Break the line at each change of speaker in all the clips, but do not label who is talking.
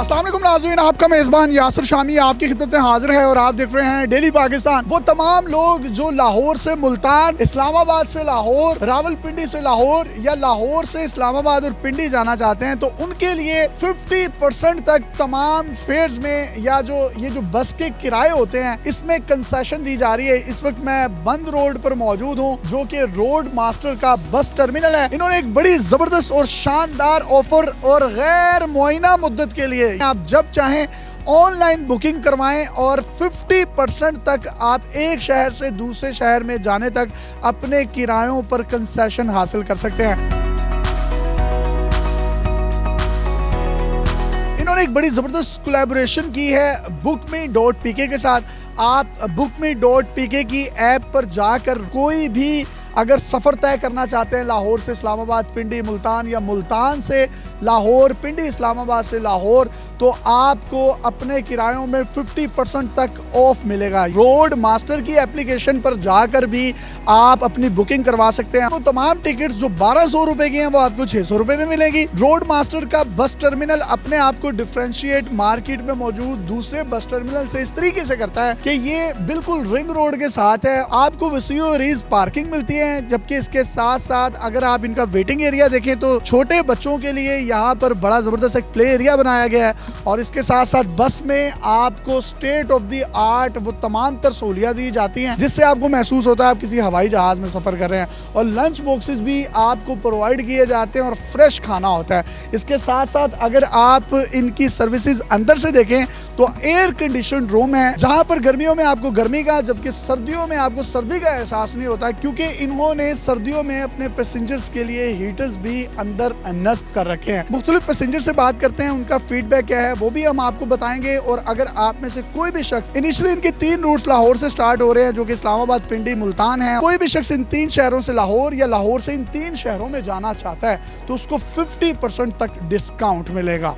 अस्सलाम वालेकुम नाज़रीन, आपका मेज़बान यासिर शामी आपकी खिदमत में हाजिर है और आप देख रहे हैं डेली पाकिस्तान। वो तमाम लोग जो लाहौर से मुल्तान, इस्लामाबाद से लाहौर, रावलपिंडी से लाहौर या लाहौर से इस्लामाबाद और पिंडी जाना चाहते हैं तो उनके लिए 50% तक तमाम फेयर्स में या जो बस के किराए होते हैं इसमें कंसेशन दी जा रही है। इस वक्त मैं बंद रोड पर मौजूद हूँ जो कि रोड मास्टर का बस टर्मिनल है। इन्होंने एक बड़ी जबरदस्त और शानदार ऑफर और गैर मुआयना मुद्दत के लिए आप जब चाहें ऑनलाइन बुकिंग करवाएं और 50% तक आप एक शहर से दूसरे शहर में जाने तक अपने किरायों पर कंसेशन हासिल कर सकते हैं। इन्होंने एक बड़ी ज़बरदस्त कोलैबोरेशन की है bookme.pk के साथ। आप bookme.pk की ऐप पर जाकर कोई भी अगर सफ़र तय करना चाहते हैं लाहौर से इस्लामाबाद, पिंडी, मुल्तान या मुल्तान से लाहौर, पिंडी, इस्लामाबाद से लाहौर, तो आपको अपने किरायों में 50% तक ऑफ मिलेगा। रोड मास्टर की एप्लीकेशन पर जाकर भी आप अपनी बुकिंग करवा सकते हैं। तो तमाम टिकट्स जो 1200 रुपए की हैं वो आपको 600 रुपए में मिलेगी। रोड मास्टर का बस टर्मिनल अपने आप को डिफ्रेंशिएट मार्केट में मौजूद दूसरे बस टर्मिनल से इस तरीके से करता है कि ये बिल्कुल रिंग रोड के साथ है। आपको वसीओ रीज पार्किंग मिलती है, जबकि इसके साथ साथ अगर आप इनका वेटिंग एरिया देखें तो छोटे बच्चों के लिए यहाँ पर बड़ा जबरदस्त एक प्ले एरिया बनाया गया है और इसके साथ साथ बस में आपको स्टेट ऑफ द आर्ट वो तमाम तर सहूलियात दी जाती हैं जिससे आपको महसूस होता है आप किसी हवाई जहाज में सफर कर रहे हैं। और लंच बॉक्सेस भी आपको प्रोवाइड किए जाते हैं और फ्रेश खाना होता है। इसके साथ साथ अगर आप इनकी सर्विसेज अंदर से देखें तो एयर कंडीशन रूम है जहाँ पर गर्मियों में आपको गर्मी का, जबकि सर्दियों में आपको सर्दी का एहसास नहीं होता क्योंकि इन्होंने सर्दियों में अपने पैसेंजर्स के लिए हीटर्स भी अंदर नस्ब कर रखे हैं। मुख्तलिफ पैसेंजर से बात करते हैं, उनका फीडबैक क्या है वो भी हम आपको बताएंगे। और अगर आप में से कोई भी शख्स, इनिशियली इनके 3 रूट्स लाहौर से स्टार्ट हो रहे हैं जो कि इस्लामाबाद, पिंडी, मुल्तान है, कोई भी शख्स इन 3 शहरों से लाहौर या लाहौर से इन 3 शहरों में जाना चाहता है तो उसको 50% तक डिस्काउंट मिलेगा।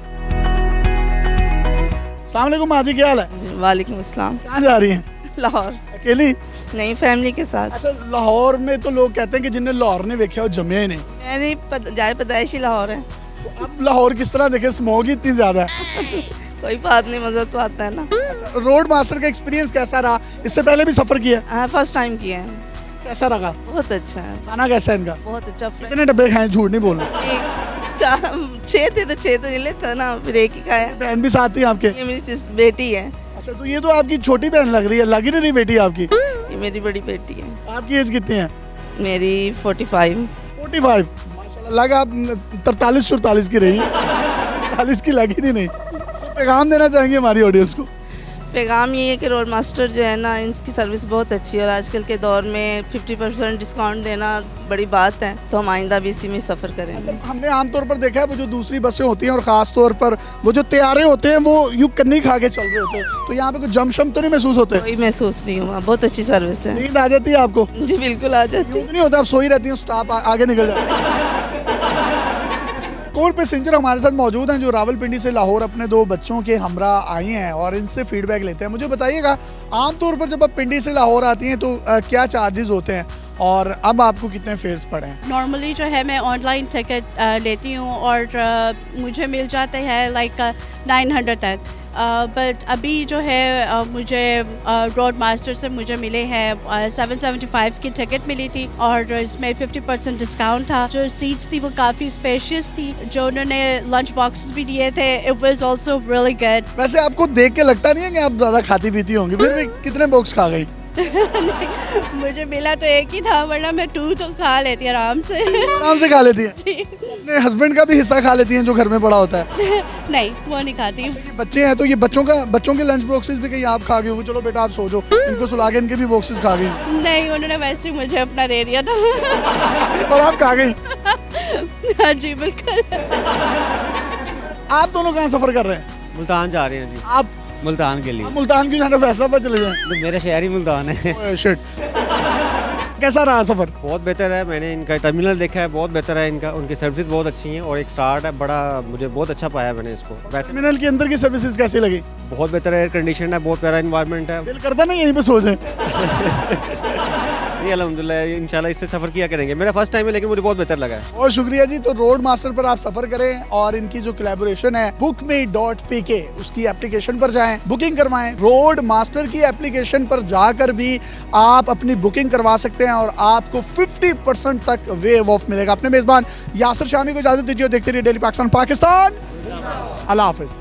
अस्सलाम वालेकुम माजी, क्या हाल है?
वालेकुम अस्सलाम।
कहाँ जा रही हैं?
लाहौर।
अकेली?
नहीं, फैमिली के साथ।
अच्छा, लाहौर में तो लोग कहते हैं कि जिन्हें लाहौर नहीं देखा वो जमे ही नहीं।
मेरी जाए पैदाइशी लाहौर है।
तो अब लाहौर किस तरह देखे, स्मॉग ही इतनी ज्यादा है।
कोई बात नहीं, मजा तो आता है ना।
अच्छा, रोड मास्टर का एक्सपीरियंस कैसा रहा? इससे पहले भी सफर किया?
हाँ, फर्स्ट टाइम किया है।
कैसा रहा?
बहुत अच्छा है।
खाना कैसा है इनका?
बहुत अच्छा।
कितने डब्बे खाए? झूठ नहीं बोलना।
6 थे तो 6 तो नहीं लेता ना, फिर एक ही खाया।
बहन भी साथ थी आपके?
ये मेरी बेटी है।
अच्छा, तो ये तो आपकी छोटी बहन लग रही है, लगी नहीं बेटी आपकी?
ये मेरी बड़ी बेटी है।
आपकी एज कितनी है?
मेरी 45।
45? माशाल्लाह, लगा आप 43-44 की रही। 40 की लगी नहीं। पैगाम देना चाहेंगे हमारी ऑडियंस को?
पैगाम ये है कि रोड मास्टर जो है ना, इनकी सर्विस बहुत अच्छी है और आजकल के दौर में 50% डिस्काउंट देना बड़ी बात है, तो हम आइंदा भी इसी में सफ़र करेंगे।
अच्छा, हमने आमतौर पर देखा है वो जो दूसरी बसें होती हैं और ख़ास तौर पर वो जो तैयारे होते हैं वो यूँ कन्नी खा के चल रहे होते हैं, तो यहाँ पे कुछ जमशम तो नहीं महसूस होते?
कोई महसूस नहीं हुआ, बहुत अच्छी सर्विस है।
नींद आ जाती है आपको?
जी बिल्कुल आ जाती है।
नहीं होता, आप सोई रहती हैं, स्टाफ आगे निकल जाता है। कोल पैसेंजर हमारे साथ मौजूद हैं जो रावलपिंडी से लाहौर अपने 2 बच्चों के हमरा आई हैं और इनसे फीडबैक लेते हैं। मुझे बताइएगा, आमतौर पर जब आप पिंडी से लाहौर आती हैं तो क्या चार्जेस होते हैं और अब आपको कितने फेयर्स पड़े हैं?
नॉर्मली जो है मैं ऑनलाइन टिकट लेती हूँ और मुझे मिल जाते हैं लाइक 900 तक, बट अभी जो है मुझे रोड मास्टर से मुझे मिले हैं 775 की टिकट मिली थी और इसमें 50% डिस्काउंट था। जो सीट्स थी वो काफ़ी स्पेशियस थी, जो उन्होंने लंच बॉक्सेस भी दिए थे, it was also really good.
वैसे आपको देख के लगता नहीं है कि आप ज़्यादा खाती पीती होंगी, फिर भी कितने बॉक्स खा गई?
मुझे मिला तो एक ही था, वरना मैं 2 तो खा लेती आराम से।
आराम से खा लेती हैं? अपने हस्बैंड का भी हिस्सा खा लेती हैं जो घर में पड़ा होता है?
नहीं, वो नहीं खाती।
ये बच्चे हैं तो ये बच्चों के लंच बॉक्सेस भी कहीं आप खा गए होंगे? चलो बेटा आप सो जाओ, इनको सुला के इनके भी बॉक्सेस खा गई?
नहीं, उन्होंने वैसे ही मुझे अपना दे दिया था।
और आप खा गई?
हाँ जी बिल्कुल।
आप दोनों कहाँ सफर कर रहे हैं?
मुल्तान जा रहे हैं जी।
आप
मुल्तान के लिए।
आप मुल्तान क्यों जाना, फैसलाबाद चले जाएं?
तो मेरा शहर ही मुल्तान है।
शिट। कैसा रहा सफर?
बहुत बेहतर है, मैंने इनका टर्मिनल देखा है, बहुत बेहतर है इनका, उनकी सर्विस बहुत अच्छी है और एक स्टार्ट है बड़ा, मुझे बहुत अच्छा पाया मैंने इसको। वैसे
टर्मिनल के अंदर की सर्विसेज कैसी लगी?
बहुत बेहतर है, एयर कंडीशन है, बहुत प्यारा इन्वायरमेंट है।
दिल करता नहीं यहीं पे सो जाए?
नहीं अल्हम्दुलिल्लाह इंशाल्लाह इससे सफ़र किया करेंगे। मेरा फर्स्ट टाइम है लेकिन मुझे बहुत बेहतर लगा है।
बहुत शुक्रिया जी। तो रोड मास्टर पर आप सफर करें और इनकी जो कोलैबोरेशन है bookme.pk उसकी एप्लीकेशन पर जाएं, बुकिंग करवाएं। रोड मास्टर की एप्लीकेशन पर जाकर भी आप अपनी बुकिंग करवा सकते हैं और आपको 50% तक वेव ऑफ मिलेगा। अपने मेजबान यासिर शामी को इजाजत दीजिए। देखते रहिए डेली पाकिस्तान। अल्लाह हाफिज।